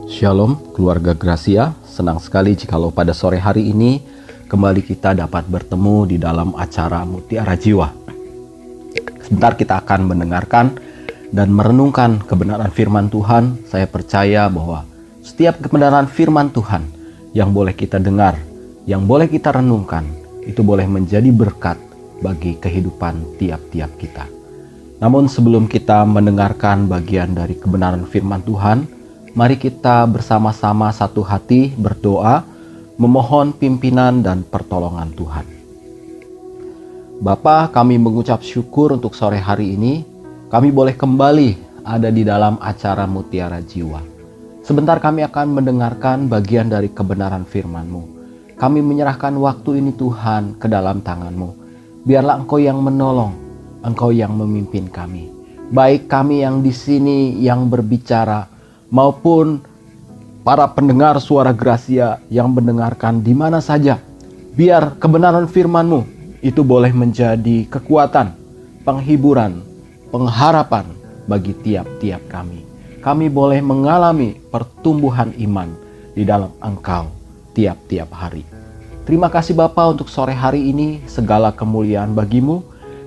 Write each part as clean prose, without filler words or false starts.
Shalom keluarga Gracia, senang sekali jikalau pada sore hari ini kembali kita dapat bertemu di dalam acara Mutiara Jiwa. Sebentar kita akan mendengarkan dan merenungkan kebenaran firman Tuhan. Saya percaya bahwa setiap kebenaran firman Tuhan yang boleh kita dengar, yang boleh kita renungkan, itu boleh menjadi berkat bagi kehidupan tiap-tiap kita. Namun sebelum kita mendengarkan bagian dari kebenaran firman Tuhan, mari kita bersama-sama satu hati berdoa, memohon pimpinan dan pertolongan Tuhan. Bapa, kami mengucap syukur untuk sore hari ini. Kami boleh kembali ada di dalam acara Mutiara Jiwa. Sebentar kami akan mendengarkan bagian dari kebenaran firman-Mu. Kami menyerahkan waktu ini Tuhan ke dalam tangan-Mu. Biarlah Engkau yang menolong, Engkau yang memimpin kami. Baik kami yang di sini yang berbicara, maupun para pendengar suara Gracia yang mendengarkan di mana saja. Biar kebenaran firman-Mu itu boleh menjadi kekuatan, penghiburan, pengharapan bagi tiap-tiap kami. Kami boleh mengalami pertumbuhan iman di dalam Engkau tiap-tiap hari. Terima kasih Bapa untuk sore hari ini, segala kemuliaan bagi-Mu.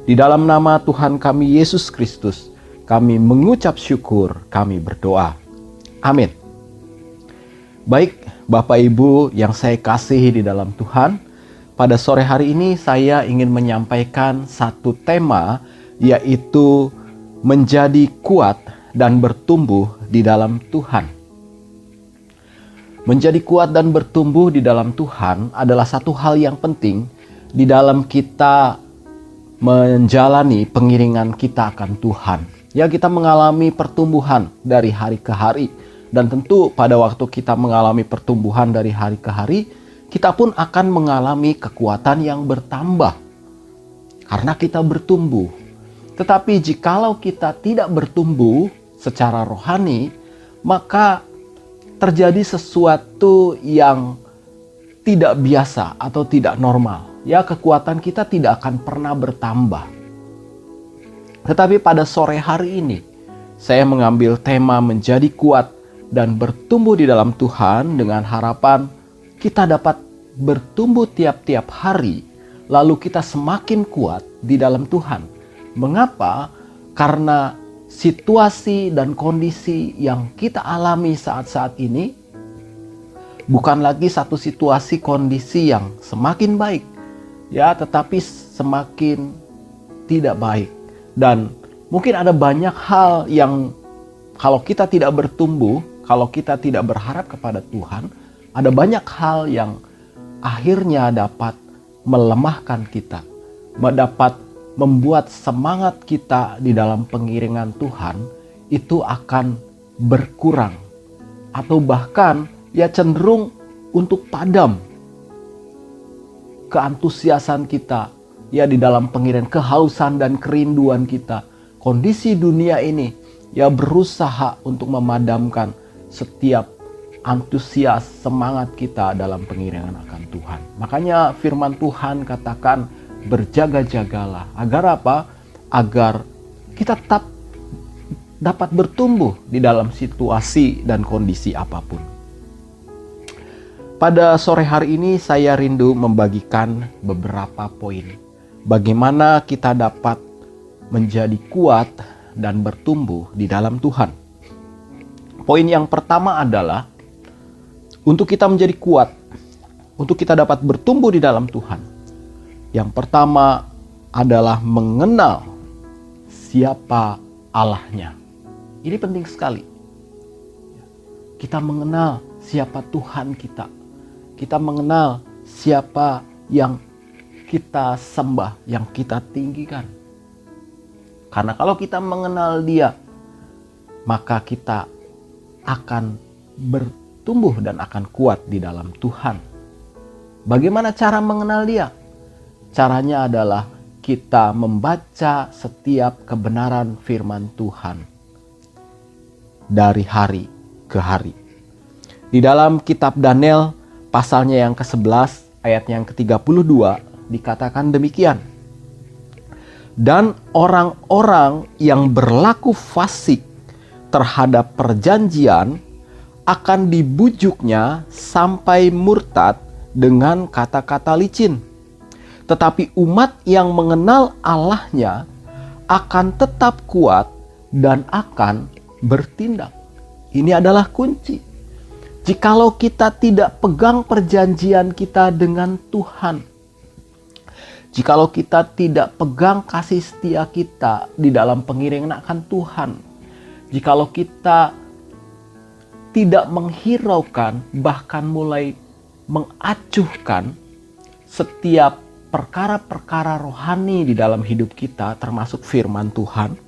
Di dalam nama Tuhan kami Yesus Kristus, kami mengucap syukur, kami berdoa. Amin. Baik, Bapak Ibu yang saya kasihi di dalam Tuhan, pada sore hari ini saya ingin menyampaikan satu tema, yaitu menjadi kuat dan bertumbuh di dalam Tuhan. Menjadi kuat dan bertumbuh di dalam Tuhan adalah satu hal yang penting di dalam kita menjalani pengiringan kita akan Tuhan. Ya, kita mengalami pertumbuhan dari hari ke hari. Dan tentu pada waktu kita mengalami pertumbuhan dari hari ke hari, kita pun akan mengalami kekuatan yang bertambah. Karena kita bertumbuh. Tetapi jikalau kita tidak bertumbuh secara rohani, maka terjadi sesuatu yang tidak biasa atau tidak normal. Ya, kekuatan kita tidak akan pernah bertambah. Tetapi pada sore hari ini, saya mengambil tema menjadi kuat dan bertumbuh di dalam Tuhan dengan harapan kita dapat bertumbuh tiap-tiap hari, lalu kita semakin kuat di dalam Tuhan. Mengapa? Karena situasi dan kondisi yang kita alami saat-saat ini bukan lagi satu situasi kondisi yang semakin baik, ya, tetapi semakin tidak baik. Dan mungkin ada banyak hal yang kalau kita tidak bertumbuh, kalau kita tidak berharap kepada Tuhan, ada banyak hal yang akhirnya dapat melemahkan kita, dapat membuat semangat kita di dalam pengiringan Tuhan itu akan berkurang. Atau bahkan ya cenderung untuk padam. Keantusiasan kita ya di dalam pengiringan, kehausan dan kerinduan kita. Kondisi dunia ini ya berusaha untuk memadamkan setiap antusias semangat kita dalam pengiringan akan Tuhan. Makanya firman Tuhan katakan berjaga-jagalah. Agar apa? Agar kita tetap dapat bertumbuh di dalam situasi dan kondisi apapun. Pada sore hari ini saya rindu membagikan beberapa poin. Bagaimana kita dapat menjadi kuat dan bertumbuh di dalam Tuhan. Poin yang pertama adalah untuk kita menjadi kuat, untuk kita dapat bertumbuh di dalam Tuhan. Yang pertama adalah mengenal siapa Allahnya. Ini penting sekali. Kita mengenal siapa Tuhan kita. Kita mengenal siapa yang kita sembah, yang kita tinggikan. Karena kalau kita mengenal Dia, maka kita akan bertumbuh dan akan kuat di dalam Tuhan. Bagaimana cara mengenal Dia? Caranya adalah kita membaca setiap kebenaran firman Tuhan dari hari ke hari. Di dalam kitab Daniel pasalnya yang ke-11 ayatnya yang ke-32 dikatakan demikian. Dan orang-orang yang berlaku fasik terhadap perjanjian akan dibujuknya sampai murtad dengan kata-kata licin. Tetapi umat yang mengenal Allahnya akan tetap kuat dan akan bertindak. Ini adalah kunci. Jikalau kita tidak pegang perjanjian kita dengan Tuhan, jikalau kita tidak pegang kasih setia kita di dalam pengiringan akan Tuhan, jikalau kita tidak menghiraukan, bahkan mulai mengacuhkan setiap perkara-perkara rohani di dalam hidup kita, termasuk firman Tuhan,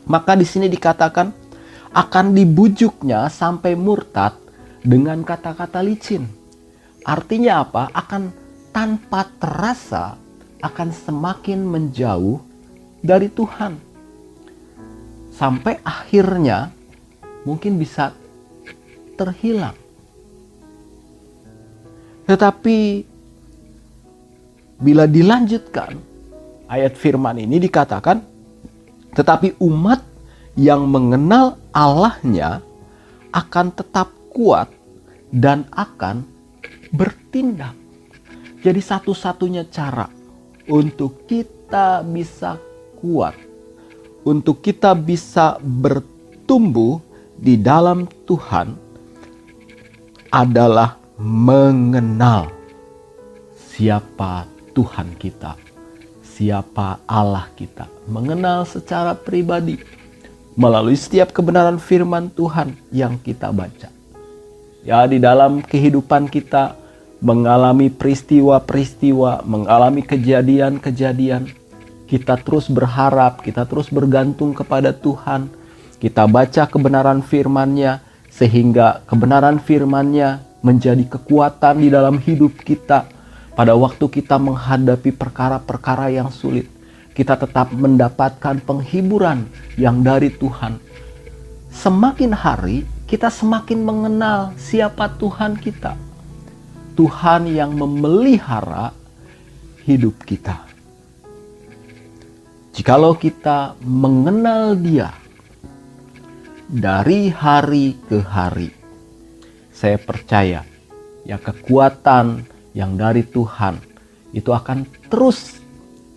maka di sini dikatakan akan dibujuknya sampai murtad dengan kata-kata licin. Artinya apa? Akan tanpa terasa akan semakin menjauh dari Tuhan. Sampai akhirnya mungkin bisa terhilang. Tetapi bila dilanjutkan, ayat firman ini dikatakan, tetapi umat yang mengenal Allahnya akan tetap kuat dan akan bertindak. Jadi satu-satunya cara untuk kita bisa kuat, untuk kita bisa bertumbuh di dalam Tuhan adalah mengenal siapa Tuhan kita, siapa Allah kita. Mengenal secara pribadi melalui setiap kebenaran firman Tuhan yang kita baca. Ya, di dalam kehidupan kita mengalami peristiwa-peristiwa, mengalami kejadian-kejadian, kita terus berharap, kita terus bergantung kepada Tuhan. Kita baca kebenaran firman-Nya, sehingga kebenaran firman-Nya menjadi kekuatan di dalam hidup kita. Pada waktu kita menghadapi perkara-perkara yang sulit, kita tetap mendapatkan penghiburan yang dari Tuhan. Semakin hari, kita semakin mengenal siapa Tuhan kita. Tuhan yang memelihara hidup kita. Jikalau kita mengenal Dia dari hari ke hari, saya percaya ya kekuatan yang dari Tuhan itu akan terus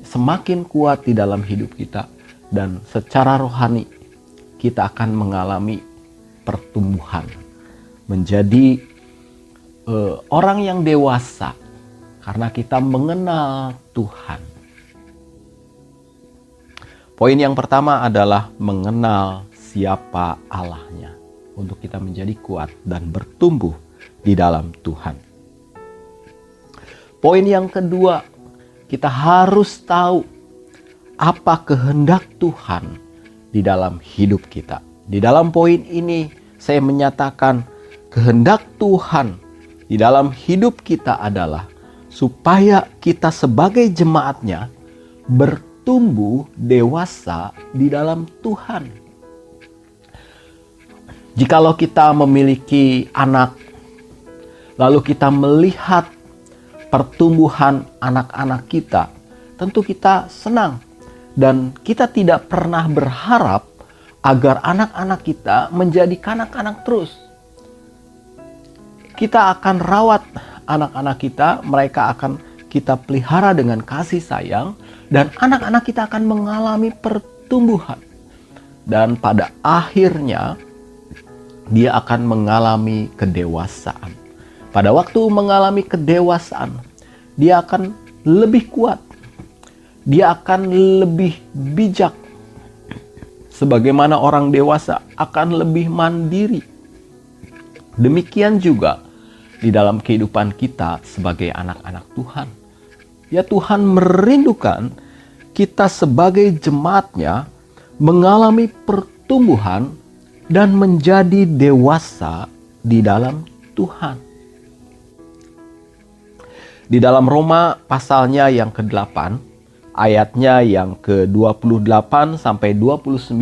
semakin kuat di dalam hidup kita, dan secara rohani kita akan mengalami pertumbuhan menjadi orang yang dewasa karena kita mengenal Tuhan. Poin yang pertama adalah mengenal siapa Allahnya untuk kita menjadi kuat dan bertumbuh di dalam Tuhan. Poin yang kedua, kita harus tahu apa kehendak Tuhan di dalam hidup kita. Di dalam poin ini saya menyatakan kehendak Tuhan di dalam hidup kita adalah supaya kita sebagai jemaat-Nya bertumbuh dewasa di dalam Tuhan. Jikalau kita memiliki anak, lalu kita melihat pertumbuhan anak-anak kita, tentu kita senang. Dan kita tidak pernah berharap agar anak-anak kita menjadi kanak-kanak terus. Kita akan rawat anak-anak kita, mereka akan kita pelihara dengan kasih sayang, dan anak-anak kita akan mengalami pertumbuhan. Dan pada akhirnya, dia akan mengalami kedewasaan. Pada waktu mengalami kedewasaan, dia akan lebih kuat. Dia akan lebih bijak. Sebagaimana orang dewasa akan lebih mandiri. Demikian juga di dalam kehidupan kita sebagai anak-anak Tuhan. Ya, Tuhan merindukan kita sebagai jemaat-Nya mengalami pertumbuhan dan menjadi dewasa di dalam Tuhan. Di dalam Roma pasalnya yang ke-8, ayatnya yang ke-28 sampai 29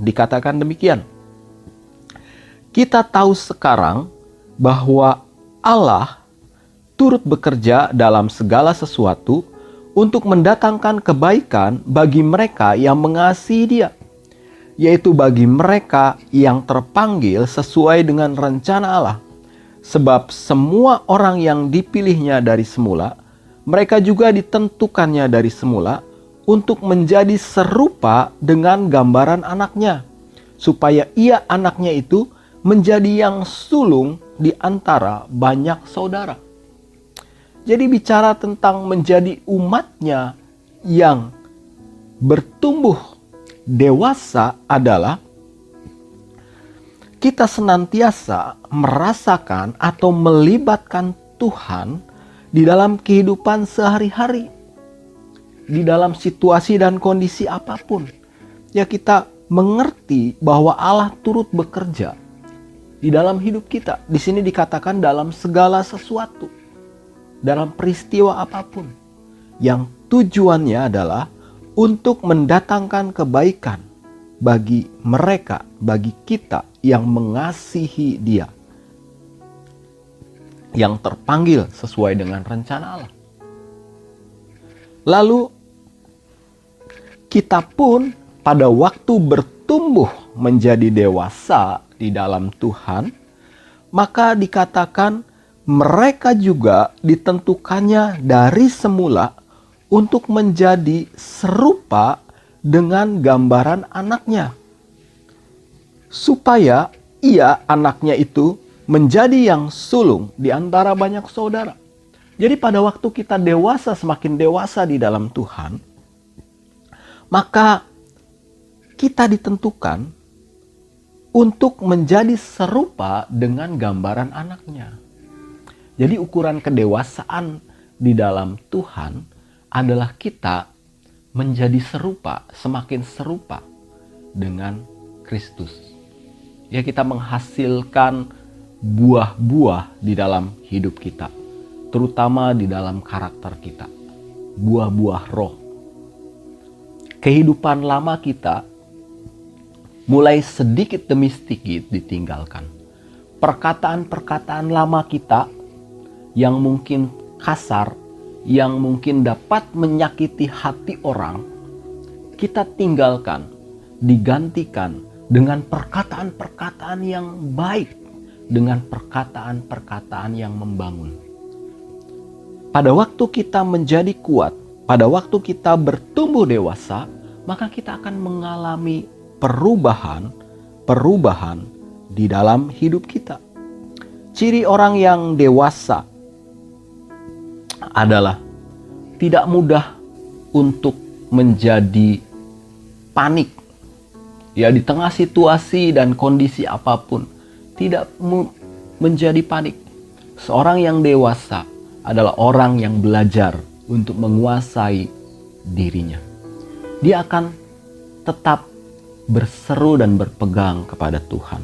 dikatakan demikian. Kita tahu sekarang bahwa Allah turut bekerja dalam segala sesuatu untuk mendatangkan kebaikan bagi mereka yang mengasihi Dia, yaitu bagi mereka yang terpanggil sesuai dengan rencana Allah. Sebab semua orang yang dipilihnya dari semula, mereka juga ditentukannya dari semula untuk menjadi serupa dengan gambaran anaknya, supaya ia anaknya itu menjadi yang sulung di antara banyak saudara. Jadi bicara tentang menjadi umatnya yang bertumbuh dewasa adalah kita senantiasa merasakan atau melibatkan Tuhan di dalam kehidupan sehari-hari, di dalam situasi dan kondisi apapun. Ya, kita mengerti bahwa Allah turut bekerja di dalam hidup kita. Di sini dikatakan dalam segala sesuatu, dalam peristiwa apapun, yang tujuannya adalah untuk mendatangkan kebaikan bagi mereka, bagi kita yang mengasihi Dia, yang terpanggil sesuai dengan rencana Allah. Lalu kita pun pada waktu bertumbuh menjadi dewasa di dalam Tuhan, maka dikatakan mereka juga ditentukannya dari semula untuk menjadi serupa dengan gambaran anaknya, supaya ia anaknya itu menjadi yang sulung di antara banyak saudara. Jadi pada waktu kita dewasa, semakin dewasa di dalam Tuhan, maka kita ditentukan untuk menjadi serupa dengan gambaran anaknya. Jadi ukuran kedewasaan di dalam Tuhan adalah kita menjadi serupa, semakin serupa dengan Kristus. Ya, kita menghasilkan buah-buah di dalam hidup kita, terutama di dalam karakter kita, buah-buah roh. Kehidupan lama kita mulai sedikit demi sedikit ditinggalkan. Perkataan-perkataan lama kita yang mungkin kasar, yang mungkin dapat menyakiti hati orang, kita tinggalkan, digantikan dengan perkataan-perkataan yang baik, dengan perkataan-perkataan yang membangun. Pada waktu kita menjadi kuat, pada waktu kita bertumbuh dewasa, maka kita akan mengalami perubahan di dalam hidup kita. Ciri orang yang dewasa adalah tidak mudah untuk menjadi panik. Ya, di tengah situasi dan kondisi apapun, tidak menjadi panik. Seorang yang dewasa adalah orang yang belajar untuk menguasai dirinya. Dia akan tetap berseru dan berpegang kepada Tuhan.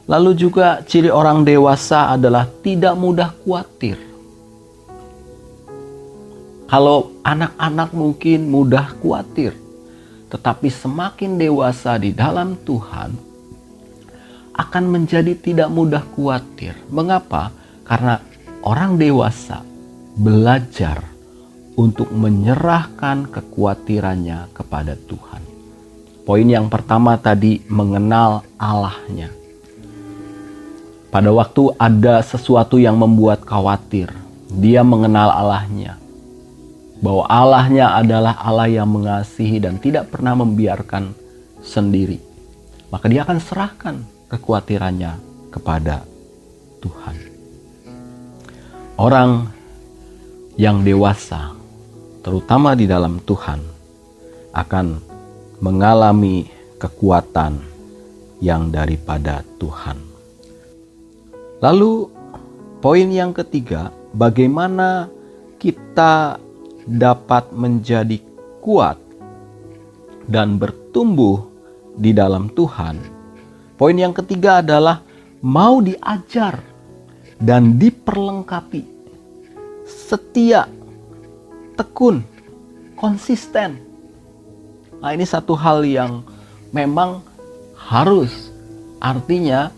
Lalu juga ciri orang dewasa adalah tidak mudah khawatir. Kalau anak-anak mungkin mudah khawatir, tetapi semakin dewasa di dalam Tuhan akan menjadi tidak mudah khawatir. Mengapa? Karena orang dewasa belajar untuk menyerahkan kekhawatirannya kepada Tuhan. Poin yang pertama tadi, mengenal Allahnya. Pada waktu ada sesuatu yang membuat khawatir, dia mengenal Allahnya. Bahwa Allahnya adalah Allah yang mengasihi dan tidak pernah membiarkan sendiri. Maka dia akan serahkan kekhawatirannya kepada Tuhan. Orang yang dewasa, terutama di dalam Tuhan, akan mengalami kekuatan yang daripada Tuhan. Lalu poin yang ketiga, bagaimana kita dapat menjadi kuat dan bertumbuh di dalam Tuhan. Poin yang ketiga adalah mau diajar dan diperlengkapi, setia, tekun, konsisten. Nah, ini satu hal yang memang harus, artinya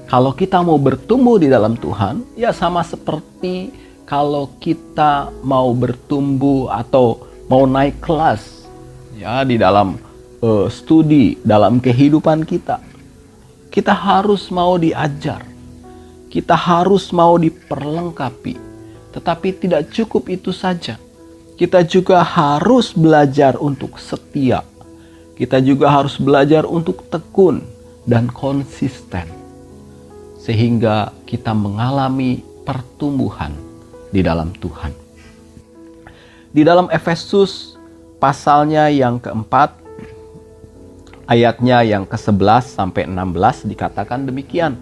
kalau kita mau bertumbuh di dalam Tuhan, ya sama seperti kalau kita mau bertumbuh atau mau naik kelas ya di dalam studi dalam kehidupan kita. Kita harus mau diajar. Kita harus mau diperlengkapi. Tetapi tidak cukup itu saja. Kita juga harus belajar untuk setia. Kita juga harus belajar untuk tekun dan konsisten. Sehingga kita mengalami pertumbuhan di dalam Tuhan. Di dalam Efesus pasalnya yang keempat, ayatnya yang ke-11 sampai 16 dikatakan demikian.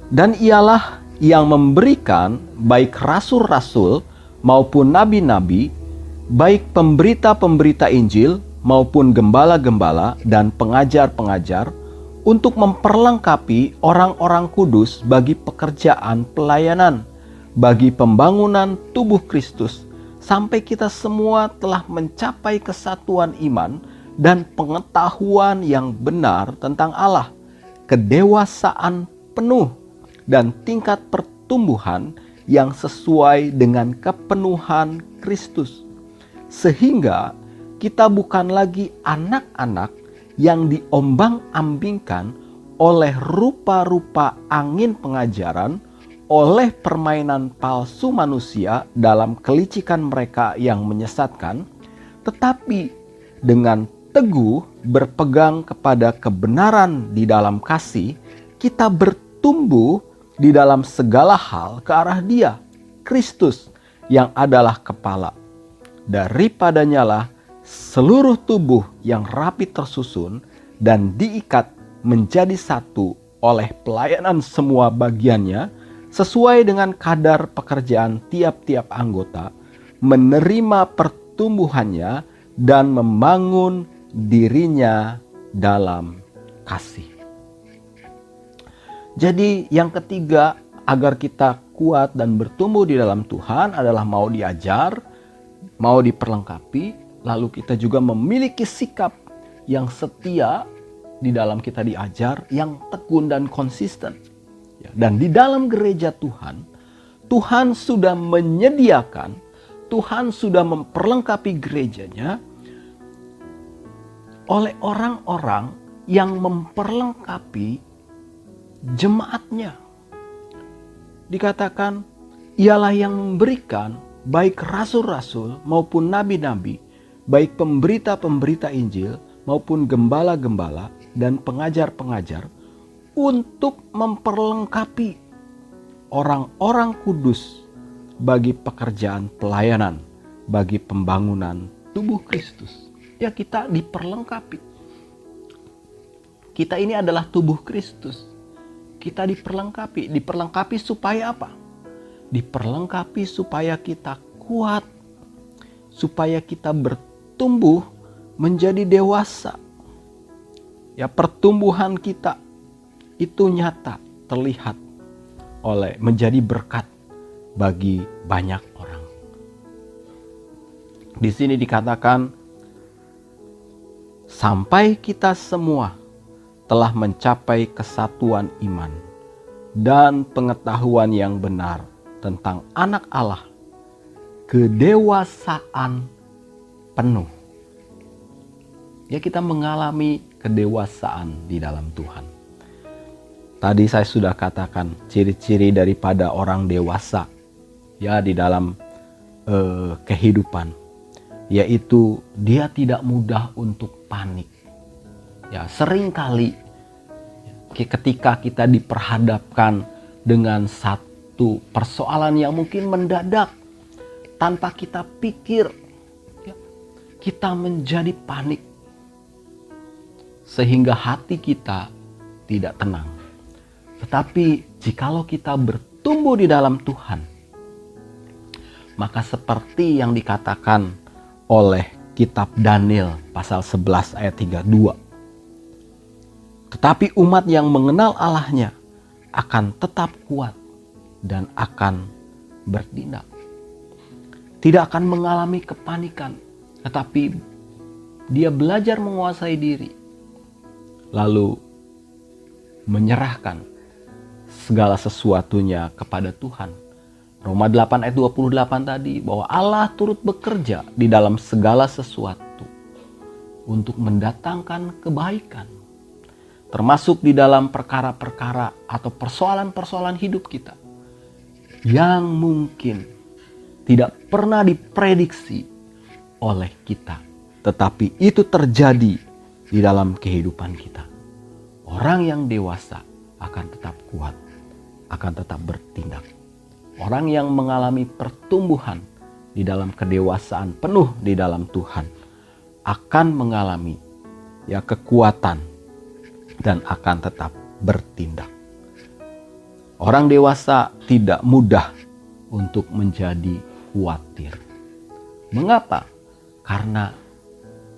Dan ialah yang memberikan baik rasul-rasul maupun nabi-nabi, baik pemberita-pemberita Injil maupun gembala-gembala dan pengajar-pengajar, untuk memperlengkapi orang-orang kudus bagi pekerjaan pelayanan, bagi pembangunan tubuh Kristus, sampai kita semua telah mencapai kesatuan iman dan pengetahuan yang benar tentang Allah, kedewasaan penuh dan tingkat pertumbuhan yang sesuai dengan kepenuhan Kristus. Sehingga kita bukan lagi anak-anak yang diombang-ambingkan oleh rupa-rupa angin pengajaran, oleh permainan palsu manusia dalam kelicikan mereka yang menyesatkan, tetapi dengan teguh berpegang kepada kebenaran di dalam kasih, kita bertumbuh di dalam segala hal ke arah Dia, Kristus, yang adalah kepala. Daripadanya lah seluruh tubuh yang rapi tersusun dan diikat menjadi satu oleh pelayanan semua bagiannya, sesuai dengan kadar pekerjaan tiap-tiap anggota, menerima pertumbuhannya dan membangun dirinya dalam kasih. Jadi yang ketiga, agar kita kuat dan bertumbuh di dalam Tuhan adalah mau diajar, mau diperlengkapi, lalu kita juga memiliki sikap yang setia di dalam kita diajar, yang tekun dan konsisten. Dan di dalam gereja Tuhan, Tuhan sudah menyediakan, Tuhan sudah memperlengkapi gerejanya oleh orang-orang yang memperlengkapi jemaatnya. Dikatakan, ialah yang memberikan baik rasul-rasul maupun nabi-nabi, baik pemberita-pemberita Injil maupun gembala-gembala dan pengajar-pengajar, untuk memperlengkapi orang-orang kudus bagi pekerjaan pelayanan, bagi pembangunan tubuh Kristus. Ya, kita diperlengkapi. Kita ini adalah tubuh Kristus. Kita diperlengkapi supaya apa? Diperlengkapi supaya kita kuat, supaya kita bertumbuh menjadi dewasa. Ya, pertumbuhan kita itu nyata, terlihat oleh menjadi berkat bagi banyak orang. Di sini dikatakan, sampai kita semua telah mencapai kesatuan iman dan pengetahuan yang benar tentang Anak Allah, kedewasaan penuh. Ya, kita mengalami kedewasaan di dalam Tuhan. Tadi saya sudah katakan ciri-ciri daripada orang dewasa ya di dalam kehidupan, yaitu dia tidak mudah untuk panik. Ya, seringkali ketika kita diperhadapkan dengan satu persoalan yang mungkin mendadak, tanpa kita pikir, ya, kita menjadi panik. Sehingga hati kita tidak tenang. Tetapi jikalau kita bertumbuh di dalam Tuhan, maka seperti yang dikatakan oleh kitab Daniel pasal 11 ayat 32. Tetapi umat yang mengenal Allahnya akan tetap kuat dan akan bertindak. Tidak akan mengalami kepanikan, tetapi dia belajar menguasai diri. Lalu menyerahkan segala sesuatunya kepada Tuhan. Roma 8 ayat 28 tadi, bahwa Allah turut bekerja di dalam segala sesuatu untuk mendatangkan kebaikan. Termasuk di dalam perkara-perkara atau persoalan-persoalan hidup kita yang mungkin tidak pernah diprediksi oleh kita. Tetapi itu terjadi di dalam kehidupan kita. Orang yang dewasa akan tetap kuat, akan tetap bertindak. Orang yang mengalami pertumbuhan di dalam kedewasaan penuh di dalam Tuhan akan mengalami kekuatan dan akan tetap bertindak. Orang dewasa tidak mudah untuk menjadi khawatir. Mengapa? Karena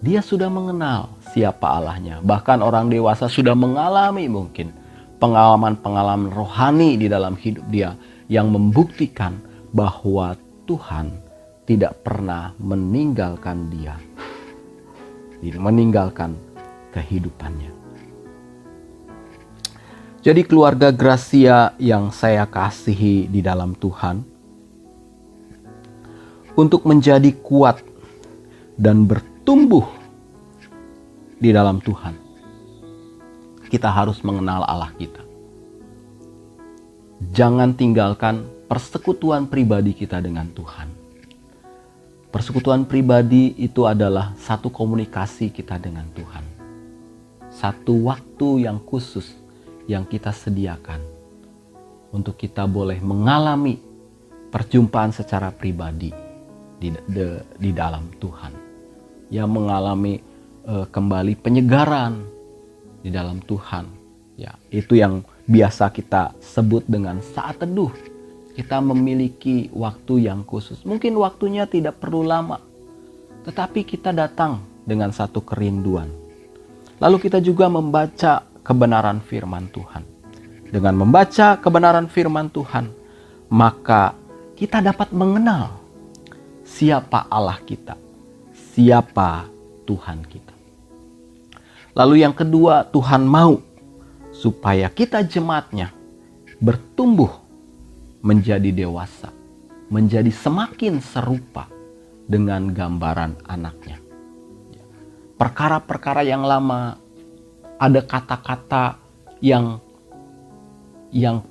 dia sudah mengenal siapa Allahnya. Bahkan orang dewasa sudah mengalami mungkin pengalaman-pengalaman rohani di dalam hidup dia yang membuktikan bahwa Tuhan tidak pernah meninggalkan dia, meninggalkan kehidupannya. Jadi keluarga Gracia yang saya kasihi di dalam Tuhan, untuk menjadi kuat dan bertumbuh di dalam Tuhan, kita harus mengenal Allah kita. Jangan tinggalkan persekutuan pribadi kita dengan Tuhan. Persekutuan pribadi itu adalah satu komunikasi kita dengan Tuhan. Satu waktu yang khusus yang kita sediakan untuk kita boleh mengalami perjumpaan secara pribadi di dalam Tuhan. Yang mengalami kembali penyegaran di dalam Tuhan. Ya, itu yang biasa kita sebut dengan saat teduh. Kita memiliki waktu yang khusus. Mungkin waktunya tidak perlu lama, tetapi kita datang dengan satu kerinduan. Lalu kita juga membaca kebenaran firman Tuhan. Dengan membaca kebenaran firman Tuhan, maka kita dapat mengenal siapa Allah kita, siapa Tuhan kita. Lalu yang kedua, Tuhan mau supaya kita jemaatnya bertumbuh menjadi dewasa, menjadi semakin serupa dengan gambaran anaknya. Perkara-perkara yang lama, ada kata-kata yang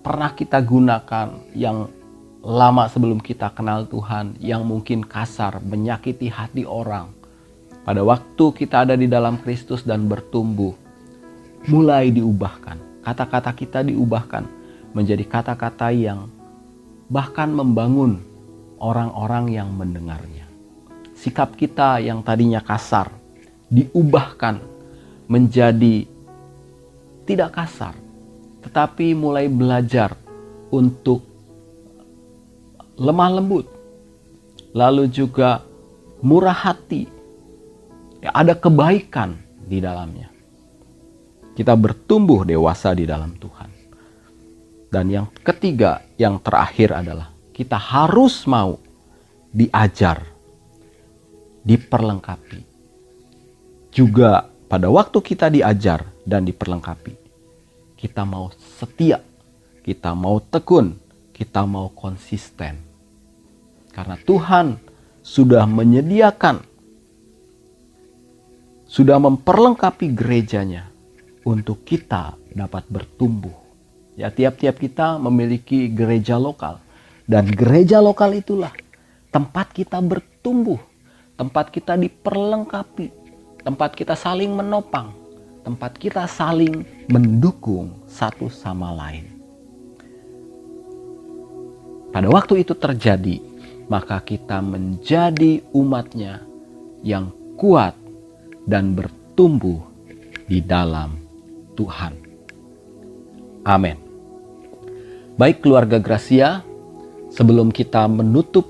pernah kita gunakan, yang lama sebelum kita kenal Tuhan, yang mungkin kasar, menyakiti hati orang. Pada waktu kita ada di dalam Kristus dan bertumbuh, mulai diubahkan. Kata-kata kita diubahkan menjadi kata-kata yang bahkan membangun orang-orang yang mendengarnya. Sikap kita yang tadinya kasar diubahkan menjadi tidak kasar, tetapi mulai belajar untuk lemah lembut, lalu juga murah hati. Ya, ada kebaikan di dalamnya. Kita bertumbuh dewasa di dalam Tuhan. Dan yang ketiga, yang terakhir adalah kita harus mau diajar, diperlengkapi. Juga pada waktu kita diajar dan diperlengkapi, kita mau setia, kita mau tekun, kita mau konsisten. Karena Tuhan sudah menyediakan, sudah memperlengkapi gerejanya untuk kita dapat bertumbuh. Ya, tiap-tiap kita memiliki gereja lokal. Dan gereja lokal itulah tempat kita bertumbuh, tempat kita diperlengkapi, tempat kita saling menopang, tempat kita saling mendukung satu sama lain. Pada waktu itu terjadi, maka kita menjadi umatnya yang kuat dan bertumbuh di dalam Tuhan. Amin. Baik keluarga Gracia, sebelum kita menutup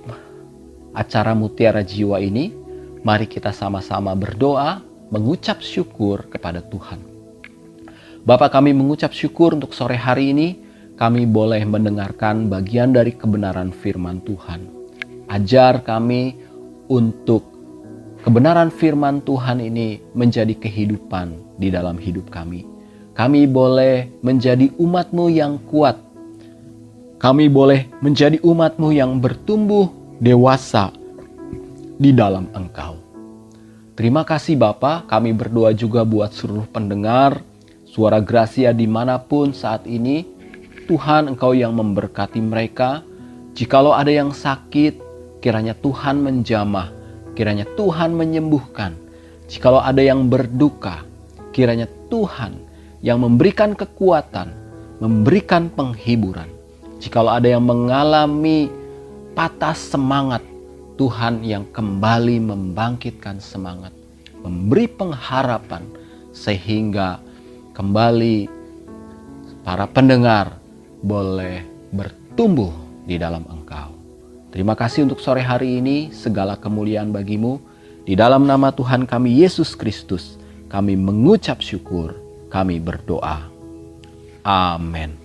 acara Mutiara Jiwa ini, mari kita sama-sama berdoa, mengucap syukur kepada Tuhan. Bapa, kami mengucap syukur untuk sore hari ini, kami boleh mendengarkan bagian dari kebenaran firman Tuhan. Ajar kami untuk kebenaran firman Tuhan ini menjadi kehidupan di dalam hidup kami. Kami boleh menjadi umat-Mu yang kuat. Kami boleh menjadi umat-Mu yang bertumbuh dewasa di dalam Engkau. Terima kasih Bapa, kami berdoa juga buat seluruh pendengar Suara Gracia dimanapun saat ini. Tuhan, Engkau yang memberkati mereka. Jikalau ada yang sakit, kiranya Tuhan menjamah, kiranya Tuhan menyembuhkan. Jikalau ada yang berduka, kiranya Tuhan yang memberikan kekuatan, memberikan penghiburan. Jikalau ada yang mengalami patah semangat, Tuhan yang kembali membangkitkan semangat, memberi pengharapan, sehingga kembali para pendengar boleh bertumbuh di dalam Engkau. Terima kasih untuk sore hari ini, segala kemuliaan bagimu. Di dalam nama Tuhan kami Yesus Kristus, kami mengucap syukur, kami berdoa. Amin.